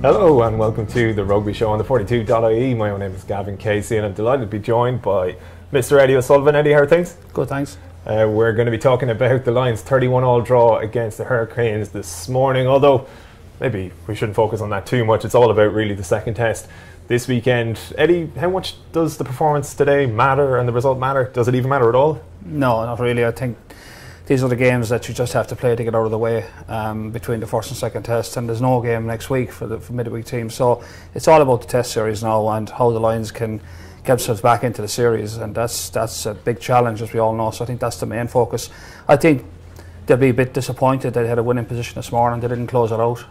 Hello and welcome to the Rugby Show on the 42.ie. My own name is Gavan Casey and I'm delighted to be joined by Mr. Eddie O'Sullivan. Eddie, how are things? Good, thanks. We're going to be talking about the Lions' 31-all draw against the Hurricanes this morning, although maybe we shouldn't focus on that too much. It's all about really the second test this weekend. Eddie, how much does the performance today matter and the result matter? Does it even matter at all? No, not really. I think these are the games that you just have to play to get out of the way between the first and second test, and there's no game next week for the midweek team. So it's all about the test series now and how the Lions can get themselves back into the series, and that's a big challenge, as we all know. So I think that's the main focus. I think they'll be a bit disappointed they had a winning position this morning. They didn't close it out.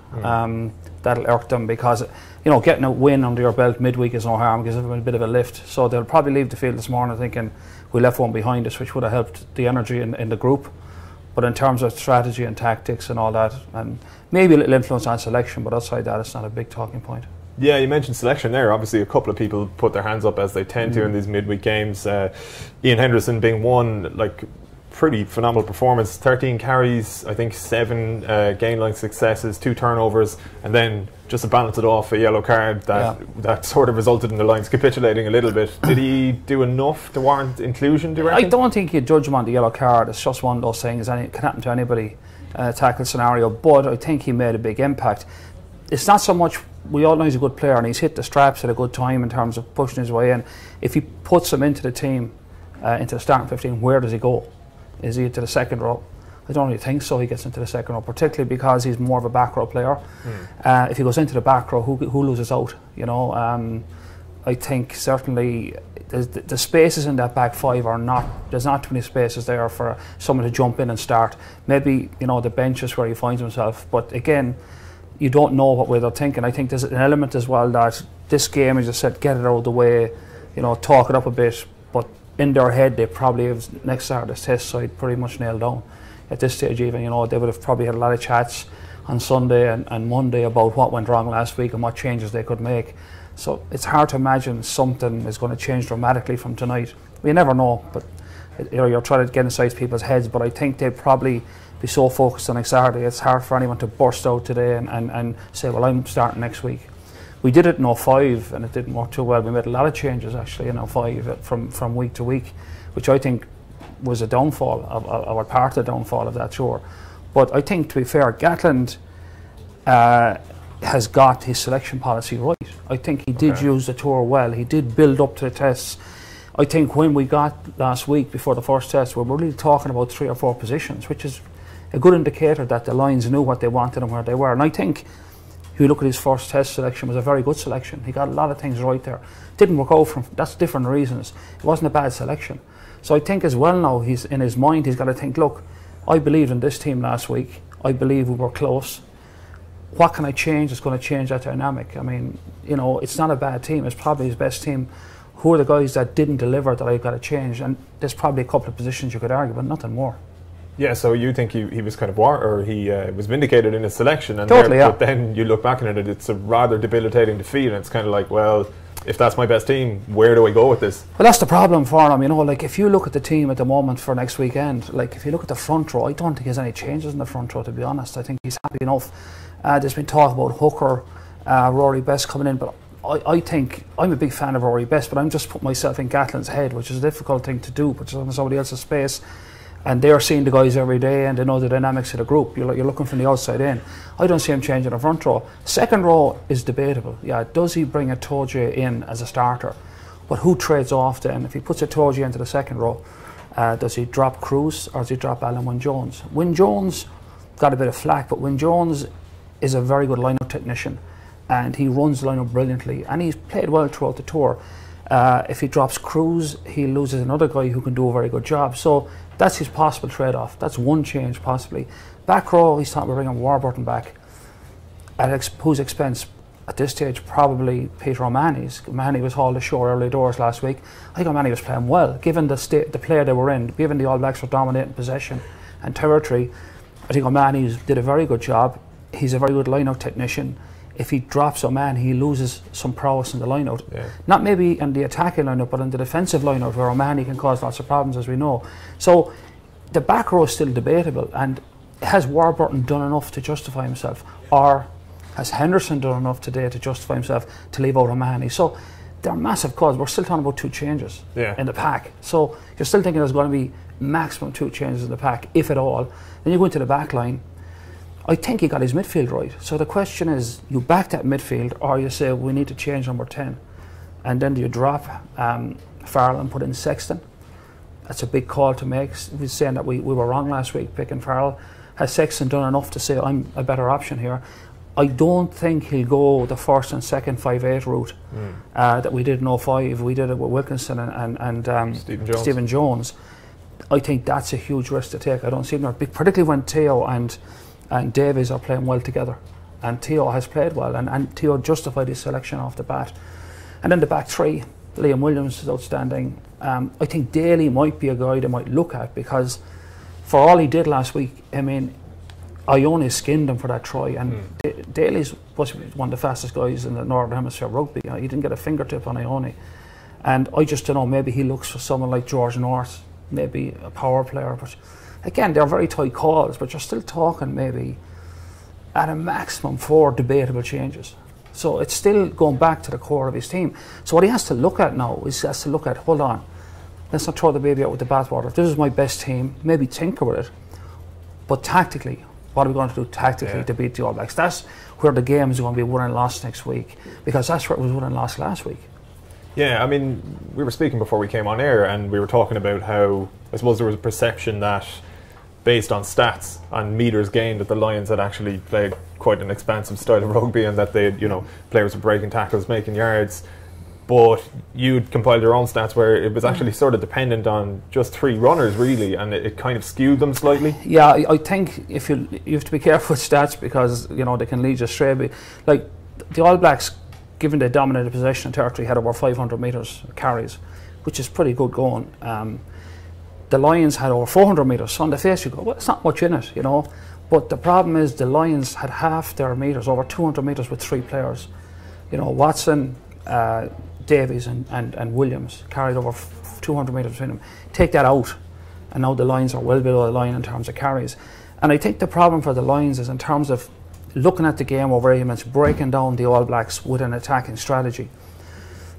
That'll irk them because, you know, getting a win under your belt midweek is no harm, gives them a bit of a lift. So they'll probably leave the field this morning thinking we left one behind us, which would have helped the energy in the group. But in terms of strategy and tactics and all that, and maybe a little influence on selection, but outside that, it's not a big talking point. Yeah, you mentioned selection there. Obviously, a couple of people put their hands up as they tend to in these midweek games. Ian Henderson being one, like, pretty phenomenal performance. 13 carries, I think 7 gain line successes, 2 turnovers, and then just to balance it off, a yellow card that sort of resulted in the Lions capitulating a little bit. Did he do enough to warrant inclusion, do you reckon? I don't think you judge him on the yellow card. It's just one of those things, and it can happen to anybody, tackle scenario, but I think he made a big impact. It's not so much, we all know he's a good player and he's hit the straps at a good time in terms of pushing his way in. If he puts him into the team, into the starting 15, where does he go? Is he into the second row? I don't really think so. He gets into the second row, particularly because he's more of a back row player. If he goes into the back row, who loses out? You know, I think certainly the spaces in that back five are not. There's not too many spaces there for someone to jump in and start. Maybe, you know, the bench is where he finds himself, but again, you don't know what way they're thinking. I think there's an element as well that this game, as I said, get it out of the way, you know, talk it up a bit, but in their head they probably have next Saturday's test side pretty much nailed down at this stage. Even, you know, they would have probably had a lot of chats on Sunday and Monday about what went wrong last week and what changes they could make. So it's hard to imagine something is going to change dramatically from tonight. We never know, but you know, you're trying to get inside people's heads, but I think they'd probably be so focused on next Saturday, it's hard for anyone to burst out today and say, well, I'm starting next week. We did it in 05 and it didn't work too well. We made a lot of changes actually in 05 from week to week, which I think was a downfall or part of the downfall of that tour. But I think, to be fair, Gatland has got his selection policy right. I think he did use the tour well. He did build up to the tests. I think when we got last week before the first test, we were really talking about 3 or 4 positions, which is a good indicator that the Lions knew what they wanted and where they were. And I think if you look at his first test selection, it was a very good selection. He got a lot of things right there. Didn't work out that's different reasons. It wasn't a bad selection. So I think as well now, he's in his mind, he's got to think, look, I believed in this team last week. I believe we were close. What can I change that's going to change that dynamic? I mean, you know, it's not a bad team. It's probably his best team. Who are the guys that didn't deliver that I've got to change? And there's probably a couple of positions you could argue, but nothing more. Yeah, so you think he was kind of he was vindicated in his selection, and totally, but then you look back at it, it's a rather debilitating defeat, and it's kind of like, well, if that's my best team, where do I go with this? Well, that's the problem for him, you know. Like, if you look at the team at the moment for next weekend, like if you look at the front row, I don't think there's any changes in the front row, to be honest. I think he's happy enough. There's been talk about Hooker, Rory Best coming in, but I think I'm a big fan of Rory Best, but I'm just putting myself in Gatland's head, which is a difficult thing to do, but on somebody else's space. And they're seeing the guys every day and they know the dynamics of the group. You're looking from the outside in. I don't see him changing the front row. Second row is debatable. Yeah, does he bring a Toje in as a starter? But who trades off then? If he puts a Toje into the second row, does he drop Cruz or does he drop Alan Wynne-Jones? Wynne-Jones got a bit of flack, but Wynne-Jones is a very good line-up technician and he runs the line-up brilliantly and he's played well throughout the tour. If he drops Cruz, he loses another guy who can do a very good job. So that's his possible trade-off. That's one change possibly. Back row, he's talking about bringing Warburton back. At whose expense? At this stage, probably Peter O'Mahony's. O'Mahony was hauled ashore early doors last week. I think O'Mahony was playing well, given the player they were in, given the All Blacks were dominating possession and territory. I think O'Mahony did a very good job. He's a very good line-out technician. If he drops O'Mahony, he loses some prowess in the line-out. Yeah. Not maybe in the attacking line-out, but in the defensive line-out, where O'Mahony can cause lots of problems, as we know. So the back row is still debatable, and has Warburton done enough to justify himself? Or Has Henderson done enough today to justify himself to leave out O'Mahony? So they're massive calls. We're still talking about 2 changes in the pack. So you're still thinking there's going to be maximum 2 changes in the pack, if at all. Then you go into the back line. I think he got his midfield right. So the question is, you back that midfield, or you say we need to change number 10, and then do you drop Farrell and put in Sexton? That's a big call to make. We're saying that we were wrong last week picking Farrell. Has Sexton done enough to say I'm a better option here? I don't think he'll go the first and second 5-8 route that we did in 05. We did it with Wilkinson and Stephen Jones. I think that's a huge risk to take. I don't see him there, particularly when Theo and Davies are playing well together. And Theo has played well, and Theo justified his selection off the bat. And then the back 3, Liam Williams is outstanding. I think Daly might be a guy they might look at, because for all he did last week, I mean, Ione skinned him for that try, and Daly's possibly one of the fastest guys in the Northern Hemisphere rugby. He didn't get a fingertip on Ione. And I just don't know, maybe he looks for someone like George North, maybe a power player. But again, they're very tight calls, but you're still talking maybe at a maximum 4 debatable changes. So it's still going back to the core of his team. So what he has to look at now is he has to look at, hold on, let's not throw the baby out with the bathwater. This is my best team, maybe tinker with it. But tactically, what are we going to do tactically to beat the All Blacks? That's where the game is going to be won and lost next week, because that's where it was won and lost last week. Yeah, I mean, we were speaking before we came on air, and we were talking about how, I suppose there was a perception that, based on stats and metres gained, that the Lions had actually played quite an expansive style of rugby, and that they had, players were breaking tackles, making yards. But you'd compiled your own stats where it was actually sort of dependent on just 3 runners, really, and it kind of skewed them slightly. Yeah, I think if you have to be careful with stats, because they can lead you astray. Like the All Blacks, given they dominated possession in territory, had over 500 metres carries, which is pretty good going. The Lions had over 400 metres. So on the face you go, well, it's not much in it, But the problem is the Lions had half their metres, over 200 metres with 3 players. Watson, Davies and Williams carried over 200 metres between them. Take that out, and now the Lions are well below the line in terms of carries. And I think the problem for the Lions is in terms of looking at the game over 8 minutes, breaking down the All Blacks with an attacking strategy.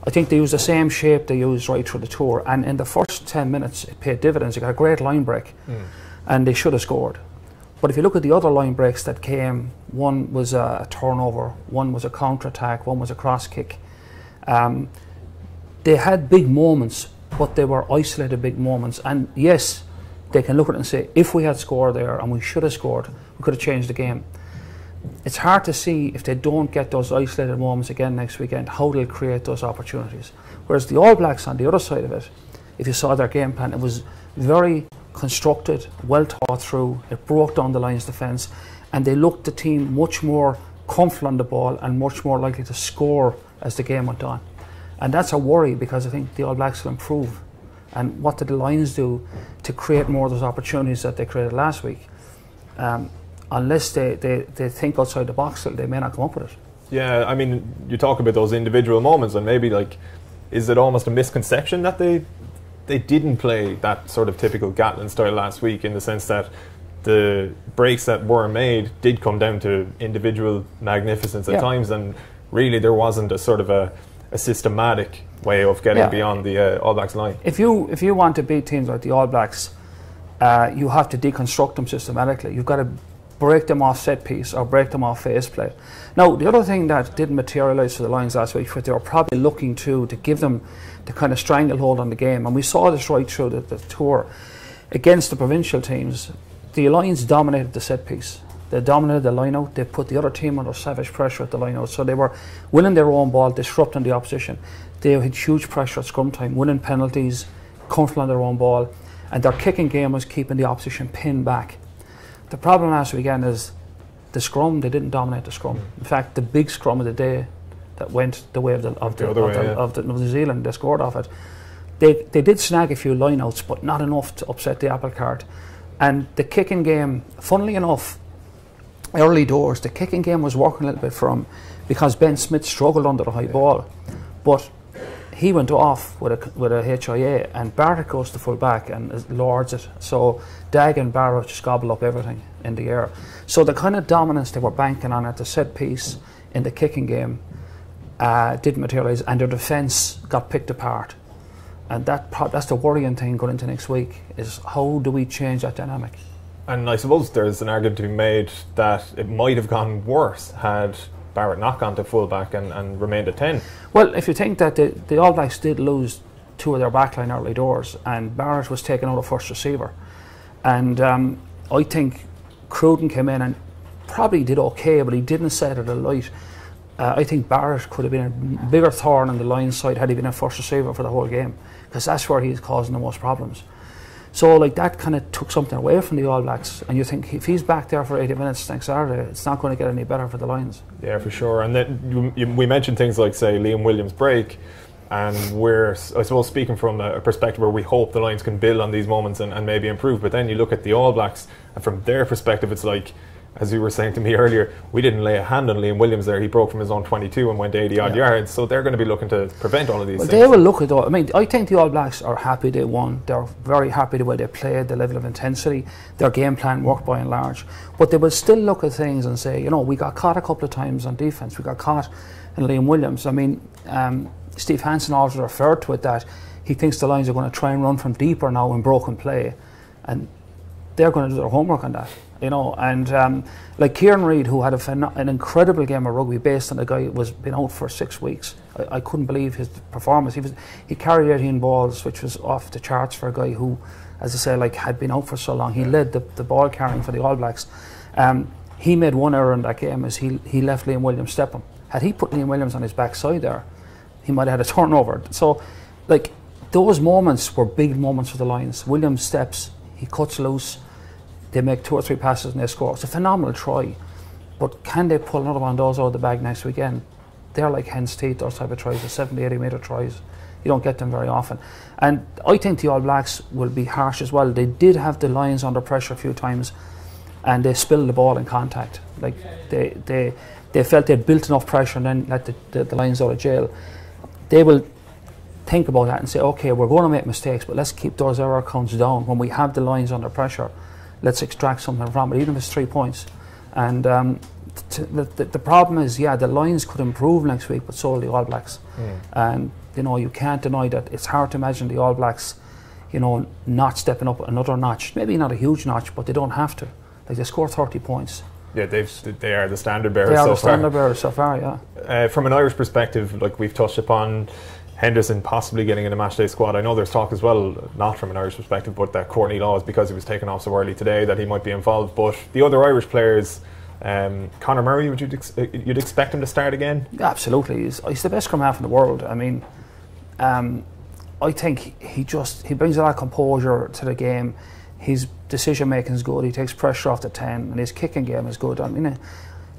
I think they use the same shape they used right through the tour, and in the first 10 minutes it paid dividends. They got a great line break, and they should have scored. But if you look at the other line breaks that came, one was a turnover, one was a counter-attack, one was a cross-kick. They had big moments, but they were isolated big moments. And yes, they can look at it and say, if we had scored there and we should have scored, we could have changed the game. It's hard to see, if they don't get those isolated moments again next weekend, how they'll create those opportunities. Whereas the All Blacks, on the other side of it, if you saw their game plan, it was very constructed, well thought through. It broke down the Lions' defence, and they looked the team much more comfortable on the ball and much more likely to score as the game went on. And that's a worry, because I think the All Blacks will improve. And what did the Lions do to create more of those opportunities that they created last week? Unless they think outside the box, they may not come up with it. Yeah, I mean, you talk about those individual moments, and maybe is it almost a misconception that they didn't play that sort of typical Gatlin style last week, in the sense that the breaks that were made did come down to individual magnificence at times, and really there wasn't a sort of a systematic way of getting beyond the All Blacks line. If you want to beat teams like the All Blacks, you have to deconstruct them systematically. You've got to break them off set piece or break them off face play. Now, the other thing that didn't materialise for the Lions last week, what they were probably looking to give them the kind of stranglehold on the game, and we saw this right through the tour against the provincial teams. The Lions dominated the set piece. They dominated the line out. They put the other team under savage pressure at the line out. So they were winning their own ball, disrupting the opposition. They had huge pressure at scrum time, winning penalties, comfortable on their own ball, and their kicking game was keeping the opposition pinned back. The problem last weekend is the scrum. They didn't dominate the scrum. In fact, the big scrum of the day that went the way of the New Zealand, they scored off it. They did snag a few lineouts, but not enough to upset the apple cart. And the kicking game, funnily enough, early doors, the kicking game was working a little bit for him, because Ben Smith struggled under the high ball. But he went off with a HIA, and Barrett goes to full back and lords it. So Dag and Barrett just gobble up everything in the air. So the kind of dominance they were banking on at the set piece in the kicking game didn't materialise, and their defence got picked apart. And that's the worrying thing going into next week, is how do we change that dynamic? And I suppose there's an argument to be made that it might have gone worse had Barrett not gone to fullback and remained at 10. Well, if you think that the All Blacks did lose two of their backline early doors, and Barrett was taken out of first receiver, and I think Cruden came in and probably did okay, but he didn't set it alight. I think Barrett could have been a bigger thorn on the line side had he been a first receiver for the whole game, because that's where he's causing the most problems. So like that kind of took something away from the All Blacks, and you think if he's back there for 80 minutes next Saturday, it's not going to get any better for the Lions. Yeah, for sure. And then we mentioned things like, say, Liam Williams' break, and we're, I suppose, speaking from a perspective where we hope the Lions can build on these moments and maybe improve, but then you look at the All Blacks, and from their perspective it's like, as you were saying to me earlier, we didn't lay a hand on Liam Williams there. He broke from his own 22 and went 80 odd yards. So they're going to be looking to prevent all of these things. They will look at all. I mean, I think the All Blacks are happy they won. They're very happy the way they played, the level of intensity. Their game plan worked by and large. But they will still look at things and say, you know, we got caught a couple of times on defence. We got caught in Liam Williams. I mean, Steve Hansen also referred to it that he thinks the Lions are going to try and run from deeper now in broken play. And they're going to do their homework on that. You know, and like Kieran Reid, who had an incredible game of rugby based on the guy who was been out for 6 weeks. I couldn't believe his performance. He carried 18 balls, which was off the charts for a guy who, as I say, like had been out for so long. He led the ball carrying for the All Blacks. He made one error in that game, as he left Liam Williams step him. Had he put Liam Williams on his backside there, he might have had a turnover. So, like, those moments were big moments for the Lions. Williams steps, he cuts loose. They make 2 or 3 passes and they score. It's a phenomenal try, but can they pull another one of those out of the bag next weekend? They're like hen's teeth, those type of tries, the 70, 80 metre tries. You don't get them very often. And I think the All Blacks will be harsh as well. They did have the Lions under pressure a few times, and they spilled the ball in contact. Like they felt they'd built enough pressure and then let the Lions out of jail. They will think about that and say, okay, we're going to make mistakes, but let's keep those error counts down. When we have the Lions under pressure, let's extract something from it, even if it's 3 points. And the problem is, yeah, the Lions could improve next week, but so will the All Blacks. And, you know, you can't deny that. It's hard to imagine the All Blacks, you know, not stepping up another notch. Maybe not a huge notch, but they don't have to. Like, they score 30 points. Yeah, they are the standard bearers so far. They are the standard bearers so far, yeah. From an Irish perspective, like we've touched upon, Henderson possibly getting in a matchday squad. I know there's talk as well, not from an Irish perspective, but that Courtney Laws, because he was taken off so early today, that he might be involved. But the other Irish players, Conor Murray, you'd expect him to start again? Absolutely, he's the best scrum half in the world. I mean, I think he brings a lot of composure to the game. His decision making is good. He takes pressure off the 10, and his kicking game is good. I mean,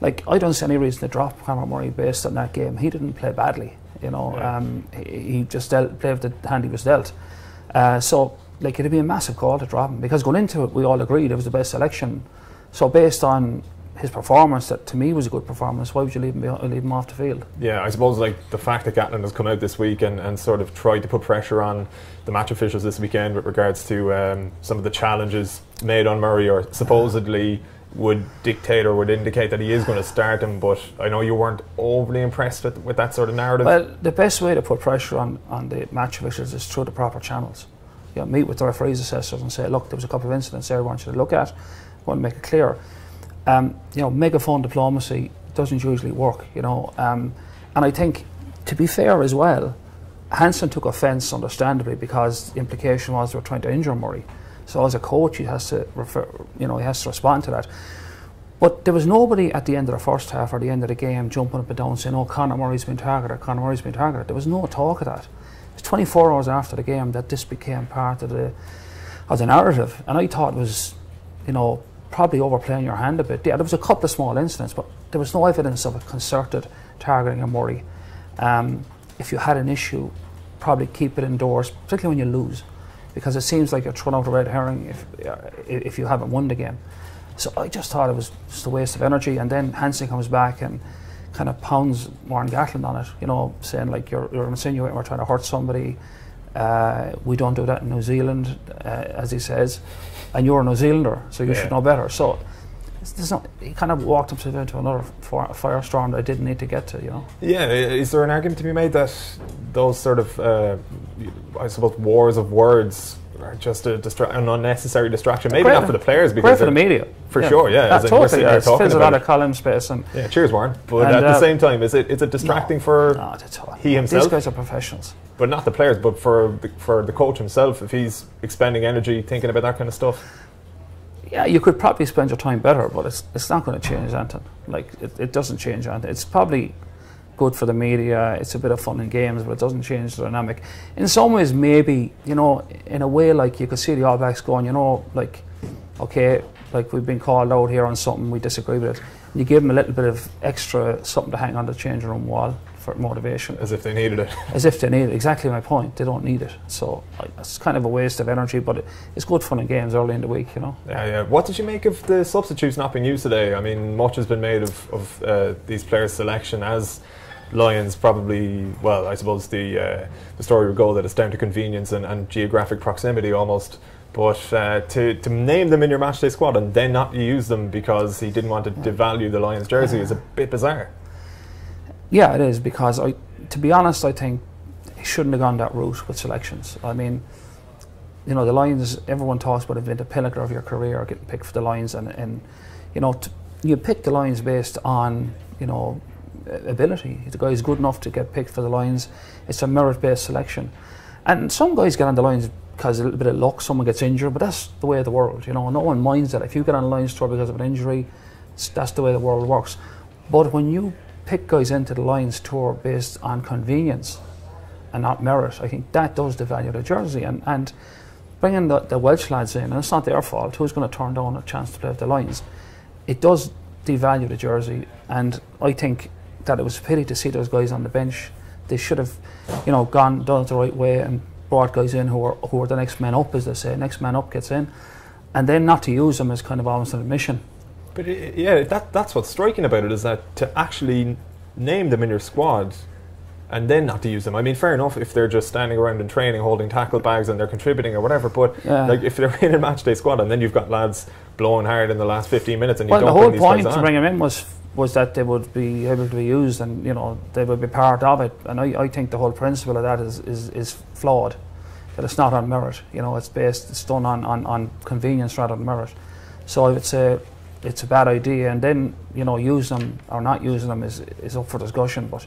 like, I don't see any reason to drop Conor Murray based on that game. He didn't play badly. You know, he just played with the hand he was dealt. So, like, it'd be a massive call to drop him, because going into it, we all agreed it was the best selection. So, based on his performance, that to me was a good performance, why would you leave him off the field? Yeah, I suppose, like, the fact that Gatland has come out this week and sort of tried to put pressure on the match officials this weekend with regards to some of the challenges made on Murray, or supposedly would dictate or would indicate that he is going to start him, but I know you weren't overly impressed with that sort of narrative. Well, the best way to put pressure on the match officials is through the proper channels. You know, meet with the referees assessors and say, look, there was a couple of incidents there I want you to look at, I want to make it clear. You know, megaphone diplomacy doesn't usually work, you know, and I think, to be fair as well, Hansen took offence, understandably, because the implication was they were trying to injure Murray. So as a coach, he has to respond to that. But there was nobody at the end of the first half or the end of the game jumping up and down saying, "Oh, Conor Murray's been targeted. Conor Murray's been targeted." There was no talk of that. It's 24 hours after the game that this became part of the narrative, and I thought it was, you know, probably overplaying your hand a bit. Yeah, there was a couple of small incidents, but there was no evidence of a concerted targeting of Murray. If you had an issue, probably keep it indoors, particularly when you lose, because it seems like you're throwing out a red herring if you haven't won the game. So I just thought it was just a waste of energy, and then Hansen comes back and kind of pounds Warren Gatland on it, you know, saying like you're insinuating we're trying to hurt somebody. We don't do that in New Zealand, as he says, and you're a New Zealander, so you should know better. So he kind of walked himself into another firestorm that I didn't need to get to, you know. Yeah, is there an argument to be made that those sort of, I suppose, wars of words are just an unnecessary distraction? Maybe not for the players, because great for the media, for sure. Yeah, totally. It fills a lot of column space, and cheers, Warren. But at the same time, is it distracting for he himself? These guys are professionals. But not the players, but for the coach himself, if he's expending energy thinking about that kind of stuff. Yeah, you could probably spend your time better, but it's not going to change anything. Like, it doesn't change anything. It's probably good for the media, it's a bit of fun and games, but it doesn't change the dynamic. In some ways, maybe, you know, in a way, like, you could see the All Blacks going, you know, like, okay, like, we've been called out here on something, we disagree with it. You give them a little bit of extra something to hang on the changing room wall for motivation. As if they needed it. As if they needed it. Exactly my point. They don't need it. So it's kind of a waste of energy, but it's good fun and games early in the week, you know. Yeah. What did you make of the substitutes not being used today? I mean, much has been made of these players' selection as Lions probably, well, I suppose the story would go that it's down to convenience and geographic proximity almost. But to name them in your matchday squad and then not use them because he didn't want to devalue the Lions jersey is a bit bizarre. Yeah, it is, because to be honest, I think he shouldn't have gone that route with selections. I mean, you know, the Lions, everyone talks about it being the pinnacle of your career, getting picked for the Lions, and you know, you pick the Lions based on, you know, ability. The guy's good enough to get picked for the Lions. It's a merit-based selection, and some guys get on the Lions because a little bit of luck, someone gets injured, but that's the way of the world, you know. No one minds that. If you get on the Lions tour because of an injury, that's the way the world works. But when you pick guys into the Lions tour based on convenience and not merit, I think that does devalue the jersey. And bringing the Welsh lads in, and it's not their fault, who's going to turn down a chance to play with the Lions? It does devalue the jersey, and I think that it was a pity to see those guys on the bench. They should have, you know, done it the right way and brought guys in who are the next man up, as they say. Next man up gets in, and then not to use them is kind of almost an admission. But that's what's striking about it, is that to actually name them in your squad and then not to use them. I mean, fair enough if they're just standing around in training holding tackle bags and they're contributing or whatever, but like if they're in a matchday squad and then you've got lads blowing hard in the last 15 minutes and you don't bring these guys on. The whole point to bring them in was that they would be able to be used, and you know, they would be part of it. And I think the whole principle of that is flawed. That it's not on merit. You know, it's done on convenience rather than merit. So I would say it's a bad idea, and then, you know, use them or not using them is up for discussion. But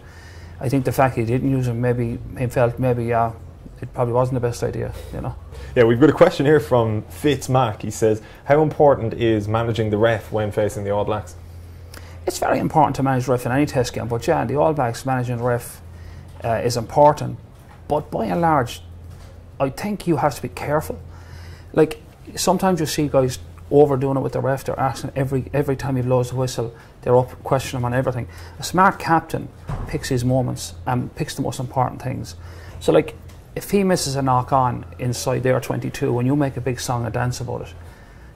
I think the fact he didn't use them, maybe he felt it probably wasn't the best idea, you know. Yeah, we've got a question here from Fitzmac. He says, how important is managing the ref when facing the All Blacks? It's very important to manage the ref in any test game, but yeah, the All Blacks managing the ref is important. But by and large, I think you have to be careful. Like, sometimes you see guys overdoing it with the ref. They're asking every time he blows the whistle, they're up questioning him on everything. A smart captain picks his moments and picks the most important things. So, like, if he misses a knock on inside their 22 and you make a big song and dance about it,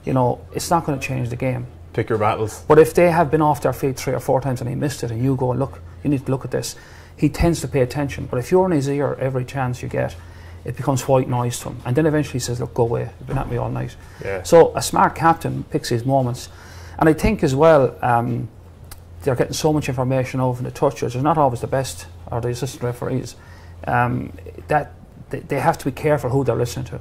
you know, it's not going to change the game. Pick your battles. But if they have been off their feet 3 or 4 times and he missed it, and you go, look, you need to look at this, he tends to pay attention. But if you're in his ear every chance you get, it becomes white noise to him, and then eventually he says, look, go away, you've been at me all night. Yeah. So a smart captain picks his moments, and I think as well, they're getting so much information over the touches. They're not always the best, or the assistant referees, that they have to be careful who they're listening to.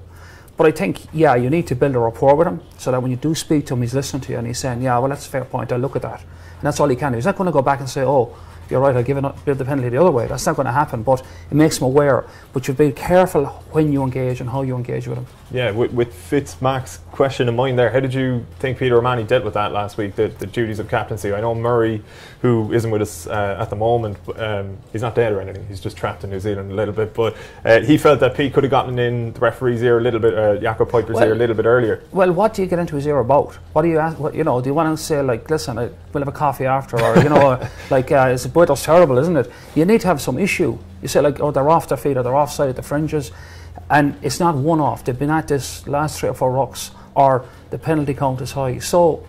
But I think, yeah, you need to build a rapport with him, so that when you do speak to him, he's listening to you and he's saying, yeah, well, that's a fair point, I'll look at that. And that's all he can do. He's not going to go back and say, oh, you're right, I'll give the penalty the other way. That's not going to happen, but it makes him aware. But you'd be careful when you engage and how you engage with him. Yeah, with Fitzmac's question in mind there, how did you think Peter O'Mahony dealt with that last week, the duties of captaincy? I know Murray, who isn't with us at the moment, he's not dead or anything, he's just trapped in New Zealand a little bit, but he felt that Pete could have gotten in the referee's ear a little bit, Jakob Piper's ear a little bit earlier. Well, what do you get into his ear about? What do you ask? What, you know, do you want to say, like, listen, we'll have a coffee after, or, you know, like, it's terrible, isn't it? You need to have some issue. You say, like, oh, they're off their feet, or they're offside at the fringes. And it's not one off. They've been at this last 3 or 4 rucks, or the penalty count is high. So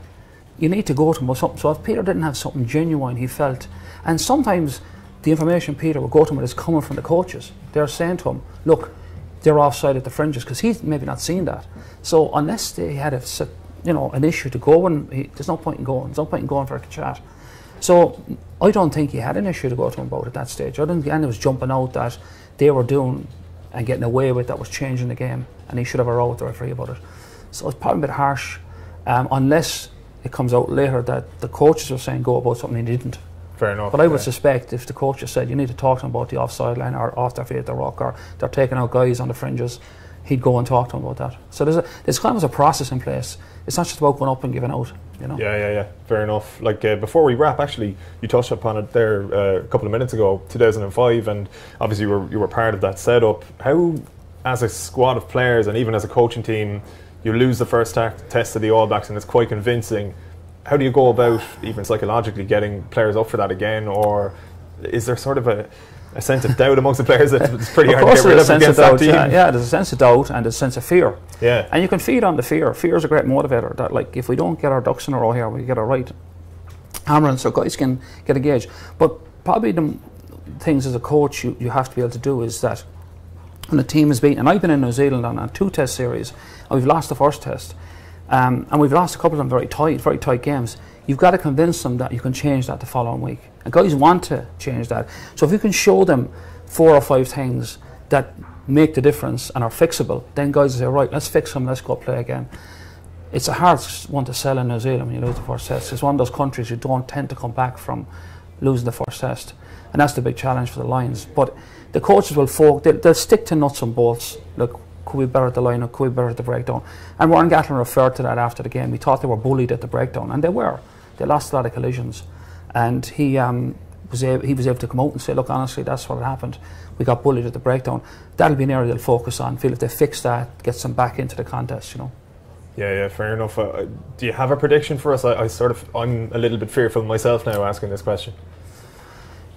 you need to go to him with something. So if Peter didn't have something genuine he felt, and sometimes the information Peter would go to him is coming from the coaches. They're saying to him, look, they're offside at the fringes, because he's maybe not seen that. So unless they had an issue to go, and there's no point in going. There's no point in going for a chat. So I don't think he had an issue to go to him about at that stage. I don't think anyone was jumping out that they were doing and getting away with that was changing the game, and he should have a row with the referee about it. So it's probably a bit harsh, unless it comes out later that the coaches were saying go about something he didn't. Fair enough. But I would suspect if the coaches said you need to talk to them about the offside line or off their feet at the ruck, or they're taking out guys on the fringes, he'd go and talk to them about that. So there's kind of a process in place. It's not just about going up and giving out. Yeah. Fair enough. Like before we wrap, actually, you touched upon it there a couple of minutes ago, 2005, and obviously you were part of that setup. How, as a squad of players and even as a coaching team, you lose the first test of the All Blacks and it's quite convincing. How do you go about, even psychologically, getting players up for that again? Or is there sort of a sense of doubt amongst the players that it's pretty hard to get rid of against that team? Yeah, there's a sense of doubt and there's a sense of fear. Yeah. And you can feed on the fear. Fear is a great motivator. That, like, if we don't get our ducks in a row here, we get our right hammering so guys can get engaged. But probably the things as a coach you have to be able to do is that when the team is beaten, and I've been in New Zealand on 2 test series, and we've lost the first test. And we've lost a couple of them very tight games. You've got to convince them that you can change that the following week. And guys want to change that. So if you can show them 4 or 5 things that make the difference and are fixable, then guys will say, right, let's fix them, let's go play again. It's a hard one to sell in New Zealand when you lose the first test. It's one of those countries you don't tend to come back from losing the first test. And that's the big challenge for the Lions. But the coaches will they'll stick to nuts and bolts. Look, could we be better at the line-up, could we be better at the breakdown? And Warren Gatland referred to that after the game. He thought they were bullied at the breakdown, and they were. They lost a lot of collisions. And he was able to come out and say, look, honestly, that's what happened. We got bullied at the breakdown. That'll be an area they'll focus on. Feel if they fix that, gets them back into the contest, Yeah, fair enough. Do you have a prediction for us? I'm a little bit fearful myself now asking this question.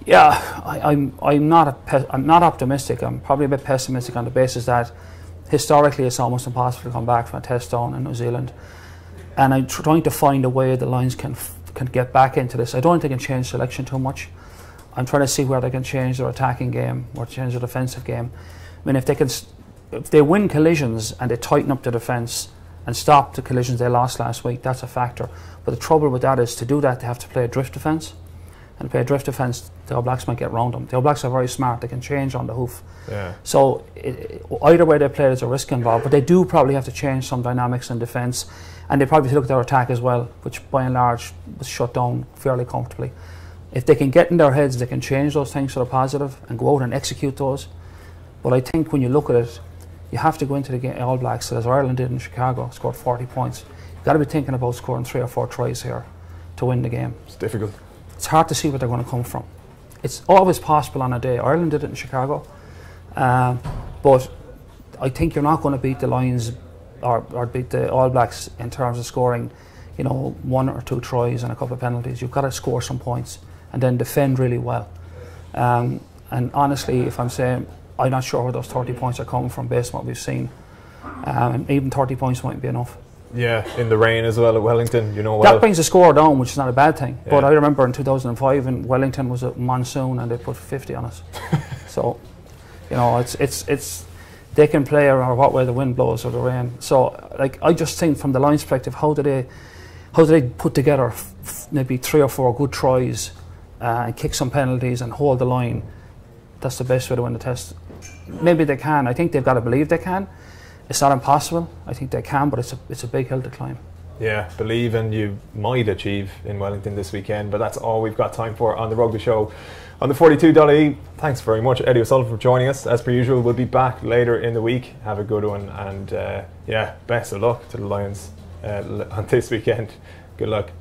Yeah, I'm not optimistic. I'm probably a bit pessimistic on the basis that historically it's almost impossible to come back from a test down in New Zealand, and I'm trying to find a way the Lions can get back into this. I don't think they can change selection too much. I'm trying to see where they can change their attacking game or change their defensive game. I mean, if they win collisions and they tighten up the defence and stop the collisions they lost last week, that's a factor. But the trouble with that is, to do that they have to play a drift defence. And to play a drift defence, the All Blacks might get round them. The All Blacks are very smart, they can change on the hoof. Yeah. So either way they play, there's a risk involved, but they do probably have to change some dynamics in defence, and they probably look at their attack as well, which by and large was shut down fairly comfortably. If they can get in their heads, they can change those things to the positive and go out and execute those. But I think when you look at it, you have to go into the game, All Blacks, as Ireland did in Chicago, scored 40 points. You've got to be thinking about scoring 3 or 4 tries here to win the game. It's difficult. It's hard to see where they're going to come from. It's always possible on a day. Ireland did it in Chicago. But I think you're not going to beat the Lions or beat the All Blacks in terms of scoring, 1 or 2 tries and a couple of penalties. You've got to score some points and then defend really well. And honestly, if I'm saying, I'm not sure where those 30 points are coming from based on what we've seen. Even 30 points might be enough. Yeah, in the rain as well at Wellington, That brings the score down, which is not a bad thing. Yeah. But I remember in 2005 in Wellington was a monsoon and they put 50 on us. So, it's they can play or what way the wind blows or the rain. So, I just think from the Lions' perspective, how do they put together maybe 3 or 4 good tries and kick some penalties and hold the line? That's the best way to win the test. Maybe they can. I think they've got to believe they can. It's not impossible. I think they can, but it's a big hill to climb. Yeah, believe and you might achieve in Wellington this weekend. But that's all we've got time for on the Rugby Show on the 42.e. Thanks very much, Eddie O'Sullivan, for joining us. As per usual, we'll be back later in the week. Have a good one, and best of luck to the Lions on this weekend. Good luck.